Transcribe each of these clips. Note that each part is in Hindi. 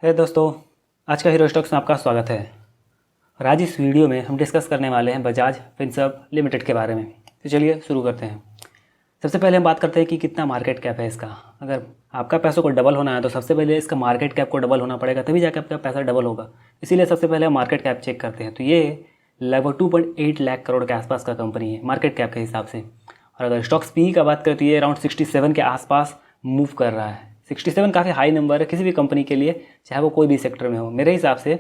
हे दोस्तों, आज का हीरो स्टॉक्स में आपका स्वागत है। और आज इस वीडियो में हम डिस्कस करने वाले हैं बजाज फिनसर्व लिमिटेड के बारे में। तो चलिए शुरू करते हैं। सबसे पहले हम बात करते हैं कि कितना मार्केट कैप है इसका। अगर आपका पैसों को डबल होना है तो सबसे पहले इसका मार्केट कैप को डबल होना पड़ेगा, तभी जाकर आपका पैसा डबल होगा। इसीलिए सबसे पहले हम मार्केट कैप चेक करते हैं। तो ये लगभग 2.8 लाख करोड़ के आसपास का कंपनी है मार्केट कैप के हिसाब से। और अगर स्टॉक्स पी का बात करें तो ये अराउंड 67 के आसपास मूव कर रहा है। 67 काफ़ी हाई नंबर है किसी भी कंपनी के लिए, चाहे वो कोई भी सेक्टर में हो। मेरे हिसाब से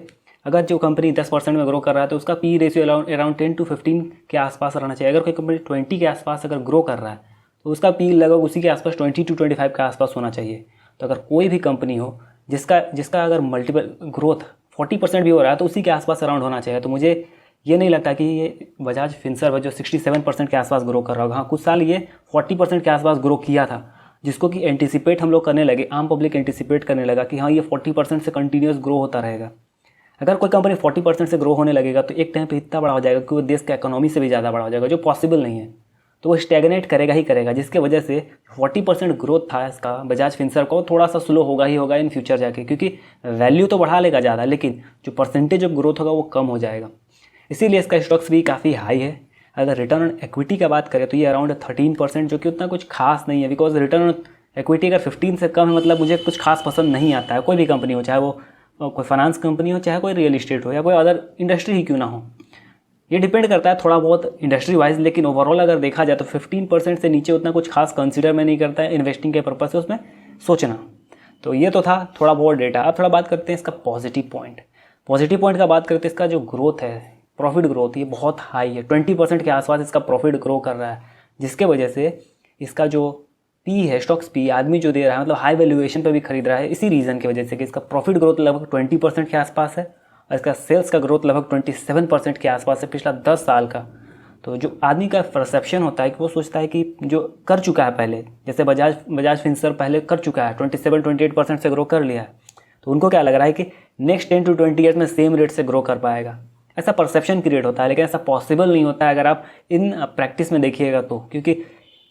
अगर जो कंपनी 10% में ग्रो कर रहा है तो उसका पी रेशियो अराउंड 10 to 15 के आसपास रहना चाहिए। अगर कोई कंपनी 20 के आसपास अगर ग्रो कर रहा है तो उसका पी लगभग उसी के आसपास 20 to 25 के आसपास होना चाहिए। तो अगर कोई भी कंपनी हो जिसका अगर मल्टीपल ग्रोथ 40% भी हो रहा है तो उसी के आसपास अराउंड होना चाहिए। तो मुझे ये नहीं लगता कि ये बजाज फिनसर्व जो 67% के आसपास ग्रो कर रहा होगा। हाँ, कुछ साल ये 40% के आसपास ग्रो किया था, जिसको कि एंटिसिपेट हम लोग करने लगे, आम पब्लिक एंटिसिपेट करने लगा कि हाँ ये 40% से कंटिन्यूस ग्रो होता रहेगा। अगर कोई कंपनी 40% से ग्रो होने लगेगा तो एक टाइम पे इतना बड़ा हो जाएगा कि वो देश का इकोनॉमी से भी ज़्यादा बड़ा हो जाएगा, जो पॉसिबल नहीं है। तो वो स्टैग्नेट करेगा ही करेगा, जिसके वजह से 40% ग्रोथ था इसका बजाज फिनसर्व को थोड़ा सा स्लो होगा ही होगा इन फ्यूचर जाके, क्योंकि वैल्यू तो बढ़ा लेगा ज़्यादा, लेकिन जो परसेंटेज ऑफ ग्रोथ होगा वो कम हो जाएगा। इसीलिए इसका स्टॉक्स भी काफ़ी हाई है। अगर रिटर्न ऑन इक्विटी का बात करें तो ये अराउंड 13%, जो कि उतना कुछ खास नहीं है। बिकॉज रिटर्न ऑन इक्विटी अगर 15 से कम है मतलब मुझे कुछ खास पसंद नहीं आता है। कोई भी कंपनी हो, चाहे वो कोई फाइनेंस कंपनी हो, चाहे कोई रियल इस्टेट हो, या कोई अदर इंडस्ट्री ही क्यों ना हो, ये डिपेंड करता है थोड़ा बहुत इंडस्ट्री वाइज। लेकिन ओवरऑल अगर देखा जाए तो 15% से नीचे उतना कुछ खास कंसिडर मैं नहीं करता है इन्वेस्टिंग के पर्पज से उसमें सोचना। तो ये तो था थोड़ा बहुत डेटा। अब थोड़ा बात करते हैं इसका पॉजिटिव पॉइंट। पॉजिटिव पॉइंट का बात करते हैं, इसका जो ग्रोथ है, प्रॉफिट ग्रोथ, ये बहुत हाई है। 20% के आसपास इसका प्रॉफिट ग्रो कर रहा है, जिसके वजह से इसका जो पी है, स्टॉक्स पी, आदमी जो दे रहा है मतलब हाई वैल्यूएशन पे भी खरीद रहा है, इसी रीज़न की वजह से कि इसका प्रॉफिट ग्रोथ लगभग 20% के आसपास है और इसका सेल्स का ग्रोथ लगभग 27% के आसपास है पिछला 10 साल का। तो जो आदमी का परसेप्शन होता है कि वो सोचता है कि जो कर चुका है पहले, जैसे बजाज फिनसर्व पहले कर चुका है, 27-28% से ग्रो कर लिया है, तो उनको क्या लग रहा है कि नेक्स्ट 10 to 20 ईयर्स में सेम रेट से ग्रो कर पाएगा। ऐसा परसेप्शन क्रिएट होता है, लेकिन ऐसा पॉसिबल नहीं होता है अगर आप इन प्रैक्टिस में देखिएगा तो। क्योंकि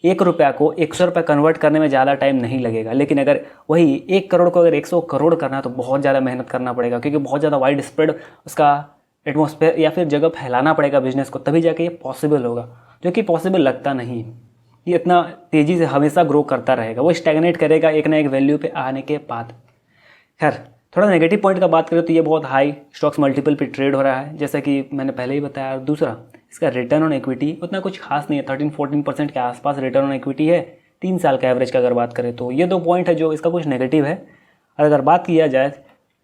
1 रुपया को 100 रुपये कन्वर्ट करने में ज़्यादा टाइम नहीं लगेगा, लेकिन अगर वही 1 करोड़ को अगर 100 करोड़ करना है तो बहुत ज़्यादा मेहनत करना पड़ेगा, क्योंकि बहुत ज़्यादा वाइड स्प्रेड उसका एटमॉस्फेयर या फिर जगह फैलाना पड़ेगा बिजनेस को, तभी जाके ये पॉसिबल होगा, जो कि पॉसिबल लगता नहीं है। ये इतना तेज़ी से हमेशा ग्रो करता रहेगा, वो स्टैग्नेट करेगा एक ना एक वैल्यू पे आने के बाद। खैर, थोड़ा नेगेटिव पॉइंट का बात करें तो ये बहुत हाई स्टॉक्स मल्टीपल पे ट्रेड हो रहा है, जैसा कि मैंने पहले ही बताया। दूसरा, इसका रिटर्न ऑन इक्विटी उतना कुछ खास नहीं है, 13-14% के आसपास रिटर्न ऑन इक्विटी है 3 साल का एवरेज का अगर बात करें तो। ये 2 पॉइंट है जो इसका कुछ नेगेटिव है। और अगर बात किया जाए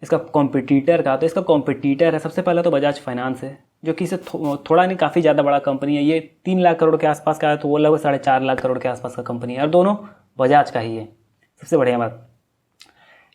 इसका कॉम्पिटिटर का, तो इसका कॉम्पिटिटर है सबसे पहले तो बजाज फाइनेंस है, जो कि इसे थोड़ा नहीं काफ़ी ज़्यादा बड़ा कंपनी है। ये 3 लाख करोड़ के आसपास का है, तो वो लगभग 4.5 लाख करोड़ के आसपास का कंपनी है, और दोनों बजाज का ही है। सबसे बढ़िया बात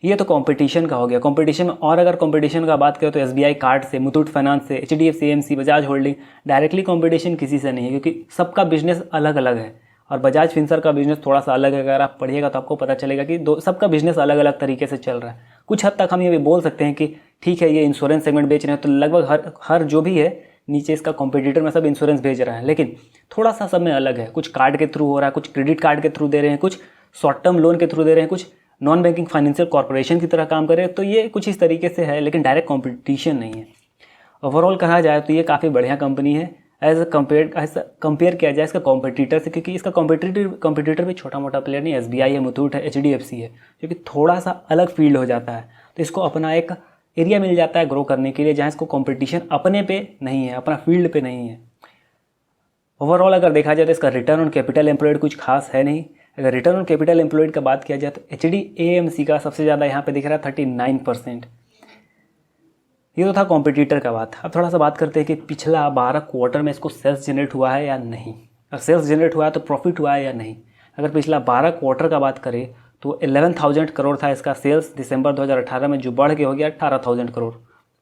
ये तो कंपटीशन का हो गया। कंपटीशन में और अगर कंपटीशन का बात करें तो SBI कार्ड से, मुथूट फाइनेंस से, HDFC AMC, Bajaj holding, directly competition किसी से नहीं है, क्योंकि सबका बिजनेस अलग अलग है। और बजाज फिनसर्व का बिजनेस थोड़ा सा अलग है। अगर आप पढ़िएगा तो आपको पता चलेगा कि सबका बिजनेस अलग अलग तरीके से चल रहा है। कुछ हद तक हम ये भी बोल सकते हैं कि ठीक है, ये इंश्योरेंस सेगमेंट बेच रहे हैं तो लगभग हर जो भी है नीचे इसका कॉम्पिटिटर में सब इंश्योरेंस भेज रहा है, लेकिन थोड़ा सा सब में अलग है। कुछ कार्ड के थ्रू हो रहा है, कुछ क्रेडिट कार्ड के थ्रू दे रहे हैं, कुछ शॉर्ट टर्म लोन के थ्रू दे रहे हैं, कुछ नॉन बैंकिंग फाइनेंशियल कॉर्पोरेशन की तरह काम करे। तो ये कुछ इस तरीके से है, लेकिन डायरेक्ट कंपटीशन नहीं है। ओवरऑल कहा जाए तो ये काफ़ी बढ़िया कंपनी है एज कंपेयर किया जाए इसका कॉम्पिटिटर से, क्योंकि इसका कॉम्पिटिटर भी छोटा मोटा प्लेयर नहीं, SBI है, मुथूट है, HDFC है, जो कि थोड़ा सा अलग फील्ड हो जाता है। तो इसको अपना एक एरिया मिल जाता है ग्रो करने के लिए, जहाँ इसको कॉम्पिटिशन अपने पे नहीं है, अपना फील्ड पे नहीं है। ओवरऑल अगर देखा जाए तो इसका रिटर्न ऑन कैपिटल एम्प्लॉयड कुछ खास है नहीं। अगर रिटर्न ऑन कैपिटल एम्प्लॉयड का बात किया जाए तो HDAMC का सबसे ज़्यादा यहाँ पे दिख रहा है 39%। ये तो था कॉम्पिटिटर का बात। अब थोड़ा सा बात करते हैं कि पिछला 12 क्वार्टर में इसको सेल्स जनरेट हुआ है या नहीं। अगर सेल्स जनरेट हुआ है तो प्रॉफिट हुआ है या नहीं। अगर पिछला 12 क्वार्टर का बात करें तो 11,000 करोड़ था इसका सेल्स दिसंबर 2018 में, जो बढ़ के हो गया 18,000 करोड़।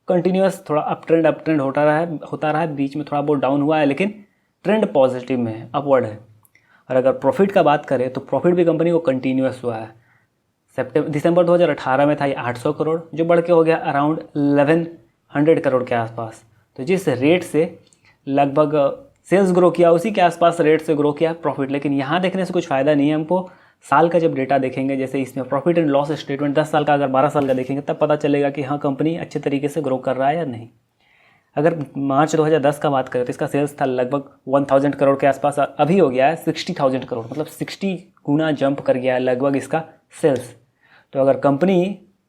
कंटिन्यूस थोड़ा अप ट्रेंड होता रहा है, बीच में थोड़ा बहुत डाउन हुआ है, लेकिन ट्रेंड पॉजिटिव में है, अपवर्ड है। और अगर प्रॉफिट का बात करें तो प्रॉफिट भी कंपनी को कंटिन्यूस हुआ है। दिसंबर 2018 में था ये 800 करोड़, जो बढ़ के हो गया अराउंड 1100 करोड़ के आसपास। तो जिस रेट से लगभग सेल्स ग्रो किया उसी के आसपास रेट से ग्रो किया प्रॉफिट। लेकिन यहाँ देखने से कुछ फ़ायदा नहीं है हमको। साल का जब डेटा देखेंगे, जैसे इसमें प्रॉफिट एंड लॉस स्टेटमेंट 10 साल का अगर 12 साल का देखेंगे तब पता चलेगा कि हाँ कंपनी अच्छे तरीके से ग्रो कर रहा है या नहीं। अगर मार्च 2010 का बात करें तो इसका सेल्स था लगभग 1000 करोड़ के आसपास, अभी हो गया है 60,000 करोड़, मतलब 60 गुना जंप कर गया है लगभग इसका सेल्स। तो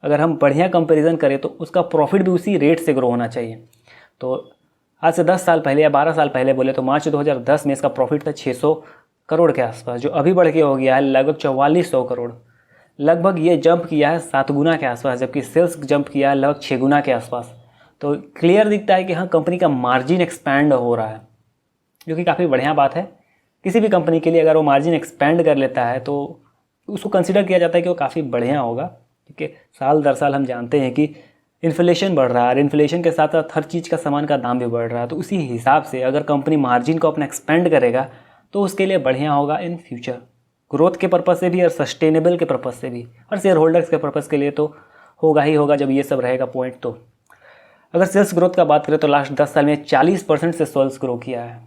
अगर हम बढ़िया कंपैरिजन करें तो उसका प्रॉफिट भी उसी रेट से ग्रो होना चाहिए। तो आज से 10 साल पहले या 12 साल पहले बोले तो मार्च 2010 में इसका प्रॉफिट था 600 करोड़ के आसपास, जो अभी बढ़ के हो गया है लगभग 4400 करोड़। लगभग ये जंप किया है 7 गुना के आसपास, जबकि सेल्स जंप किया है लगभग 6 गुना के आसपास। तो क्लियर दिखता है कि हाँ कंपनी का मार्जिन एक्सपैंड हो रहा है, जो कि काफ़ी बढ़िया बात है। किसी भी कंपनी के लिए अगर वो मार्जिन एक्सपैंड कर लेता है तो उसको कंसिडर किया जाता है कि वो काफ़ी बढ़िया होगा, क्योंकि साल दर साल हम जानते हैं कि इन्फ्लेशन बढ़ रहा है और इन्फ्लेशन के साथ साथ हर चीज़ का सामान का दाम भी बढ़ रहा है। तो उसी हिसाब से अगर कंपनी मार्जिन को अपना एक्सपेंड करेगा तो उसके लिए बढ़िया होगा इन फ्यूचर, ग्रोथ के पर्पज़ से भी और सस्टेनेबल के पर्पज़ से भी, और शेयर होल्डर्स के पर्पज़ के लिए तो होगा ही होगा जब ये सब रहेगा पॉइंट। तो अगर सेल्स ग्रोथ का बात करें तो लास्ट 10 साल में 40% से सेल्स ग्रो किया है,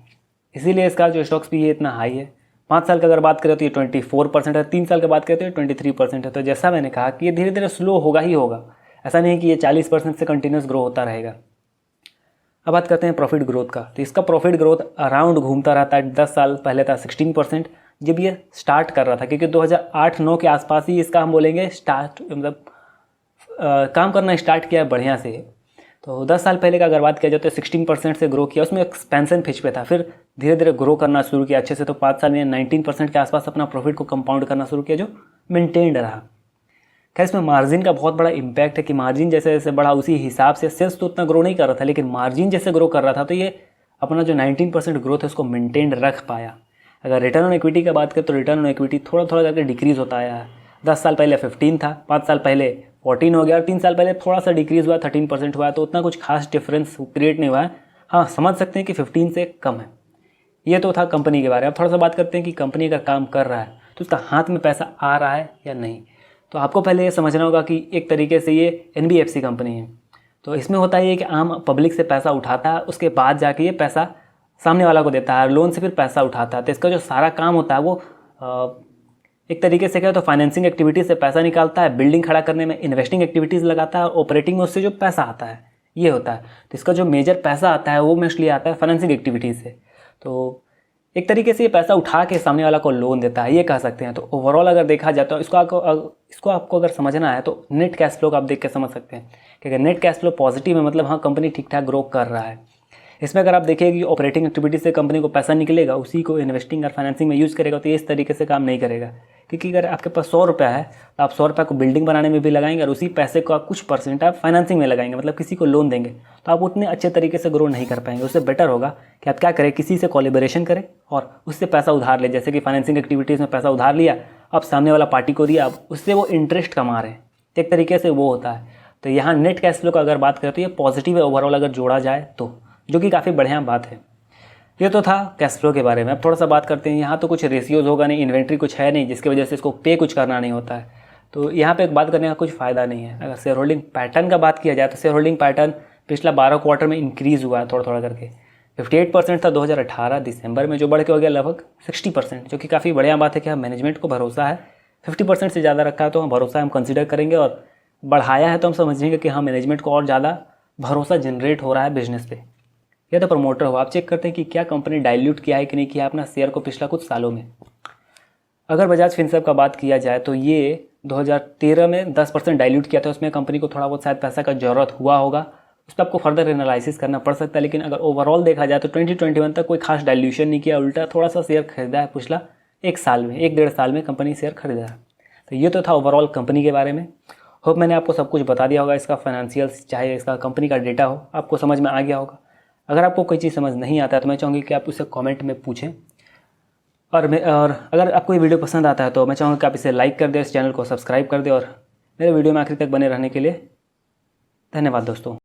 इसीलिए इसका जो स्टॉक्स भी है इतना हाई है। 5 साल की अगर बात करें तो ये 24% है, 3 साल की बात करें तो ये 23% है। तो जैसा मैंने कहा कि ये धीरे धीरे स्लो होगा ही होगा, ऐसा नहीं कि ये 40% से कंटिन्यूस ग्रो होता रहेगा। अब बात करते हैं प्रॉफिट ग्रोथ का, तो इसका प्रॉफिट ग्रोथ अराउंड घूमता रहता है। 10 साल पहले था 16% जब ये स्टार्ट कर रहा था, क्योंकि 2008-9 के आसपास ही इसका हम बोलेंगे स्टार्ट, मतलब काम करना स्टार्ट किया बढ़िया से। तो 10 साल पहले का अगर बात किया जाए तो 16% से ग्रो किया, उसमें एक्सपेंशन फेज पे था, फिर धीरे धीरे ग्रो करना शुरू किया अच्छे से। तो 5 साल में 19% के आसपास अपना प्रॉफिट को कंपाउंड करना शुरू किया, जो मेंटेन्ड रहा। खैर इसमें मार्जिन का बहुत बड़ा इम्पैक्ट है कि मार्जिन जैसे जैसे बढ़ा उसी हिसाब से सेल्स तो उतना ग्रो नहीं कर रहा था, लेकिन मार्जिन जैसे ग्रो कर रहा था तो ये अपना जो 19% ग्रोथ है उसको मेंटेन रख पाया। अगर रिटर्न ऑन इक्विटी का बात करें तो रिटर्न ऑन इक्विटी थोड़ा थोड़ा करके डिक्रीज़ होता आया है। 10 साल पहले 15 था, 5 साल पहले 14 हो गया, और 3 साल पहले थोड़ा सा डिक्रीज़ हुआ 13% हुआ है। तो उतना कुछ खास डिफरेंस क्रिएट नहीं हुआ है। हाँ समझ सकते हैं कि 15 से कम है। ये तो था कंपनी के बारे में। अब थोड़ा सा बात करते हैं कि कंपनी अगर काम कर रहा है तो उसका हाथ में पैसा आ रहा है या नहीं। तो आपको पहले ये समझना होगा कि एक तरीके से ये NBFC कंपनी है, तो इसमें होता है कि आम पब्लिक से पैसा उठाता है, उसके बाद जाके ये पैसा सामने वाला को देता है, लोन से फिर पैसा उठाता है। तो इसका जो सारा काम होता है वो एक तरीके से क्या तो फाइनेंसिंग एक्टिविटीज़ से पैसा निकालता है, बिल्डिंग खड़ा करने में इन्वेस्टिंग एक्टिविटीज़ लगाता है, ऑपरेटिंग में उससे जो पैसा आता है ये होता है। तो इसका जो मेजर पैसा आता है वो मोस्टली आता है फाइनेंसिंग एक्टिविटीज़ से। तो एक तरीके से ये पैसा उठा के सामने वाला को लोन देता है, ये कह सकते हैं। तो ओवरऑल अगर देखा जाए तो इसको आपको अगर समझना है तो नेट कैश फ्लो का आप देख के समझ सकते हैं कि अगर नेट कैश फ्लो पॉजिटिव है मतलब हाँ कंपनी ठीक ठाक ग्रो कर रहा है। इसमें अगर आप देखिए कि ऑपरेटिंग एक्टिविटी से कंपनी को पैसा निकलेगा, उसी को इन्वेस्टिंग और फाइनेंसिंग में यूज़ करेगा, तो ये इस तरीके से काम नहीं करेगा। क्योंकि अगर आपके पास 100 रुपया है तो आप 100 रुपये को बिल्डिंग बनाने में भी लगाएंगे और उसी पैसे को आप कुछ परसेंट आप फाइनेंसिंग में लगाएंगे, मतलब किसी को लोन देंगे, तो आप उतने अच्छे तरीके से ग्रो नहीं कर पाएंगे। उससे बेटर होगा कि आप क्या करें, किसी से कोलैबोरेशन करें और उससे पैसा उधार लें। जैसे कि फाइनेंसिंग एक्टिविटीज़ में पैसा उधार लिया, आप सामने वाला पार्टी को दिया, अब उससे वो इंटरेस्ट कमा रहे हैं, एक तरीके से वो होता है। तो यहाँ नेट कैश फ्लो का अगर बात करें तो ये पॉजिटिव है ओवरऑल अगर जोड़ा जाए तो, जो कि काफ़ी बढ़िया बात है। ये तो था कैश फ्लो के बारे में। अब थोड़ा सा बात करते हैं, यहाँ तो कुछ रेशियोज होगा नहीं, इन्वेंट्री कुछ है नहीं जिसकी वजह से इसको पे कुछ करना नहीं होता है, तो यहाँ पे बात करने का कुछ फ़ायदा नहीं है। अगर शेयर होल्डिंग पैटर्न का बात किया जाए तो शेयर होल्डिंग पैटर्न पिछला 12 क्वार्टर में इंक्रीज़ हुआ है थोड़ा थोड़ा करके। 58% था 2018 दिसंबर में, जो बढ़ के हो गया लगभग 60%, जो कि काफ़ी बढ़िया बात है कि हाँ मैनेजमेंट को भरोसा है। 50% से ज़्यादा रखा है तो हम भरोसा हम कंसिडर करेंगे, और बढ़ाया है तो हम समझेंगे कि हाँ मैनेजमेंट को और ज़्यादा भरोसा जनरेट हो रहा है बिजनेस पे। या तो प्रमोटर हो, आप चेक करते हैं कि क्या कंपनी डाइल्यूट किया है कि नहीं किया अपना शेयर को पिछला कुछ सालों में। अगर बजाज फिनसर्व का बात किया जाए तो ये 2013 में 10% डाइल्यूट किया था, उसमें कंपनी को थोड़ा बहुत शायद पैसा का ज़रूरत हुआ होगा, उस पर आपको फर्दर एनालिसिस करना पड़ सकता है। लेकिन अगर ओवरऑल देखा जाए तो 2021 तक कोई खास डाइल्यूशन नहीं किया, उल्टा थोड़ा सा शेयर खरीदा है पिछला 1 साल में, 1-1.5 साल में कंपनी शेयर खरीदा है। तो ये तो था ओवरऑल कंपनी के बारे में। होप मैंने आपको सब कुछ बता दिया होगा, इसका फाइनेंशियल्स चाहे इसका कंपनी का डेटा हो आपको समझ में आ गया होगा। अगर आपको कोई चीज़ समझ नहीं आता है तो मैं चाहूँगी कि आप उसे कमेंट में पूछें, और अगर आपको ये वीडियो पसंद आता है तो मैं चाहूँगा कि आप इसे लाइक कर दें, इस चैनल को सब्सक्राइब कर दें, और मेरे वीडियो में आखिर तक बने रहने के लिए धन्यवाद दोस्तों।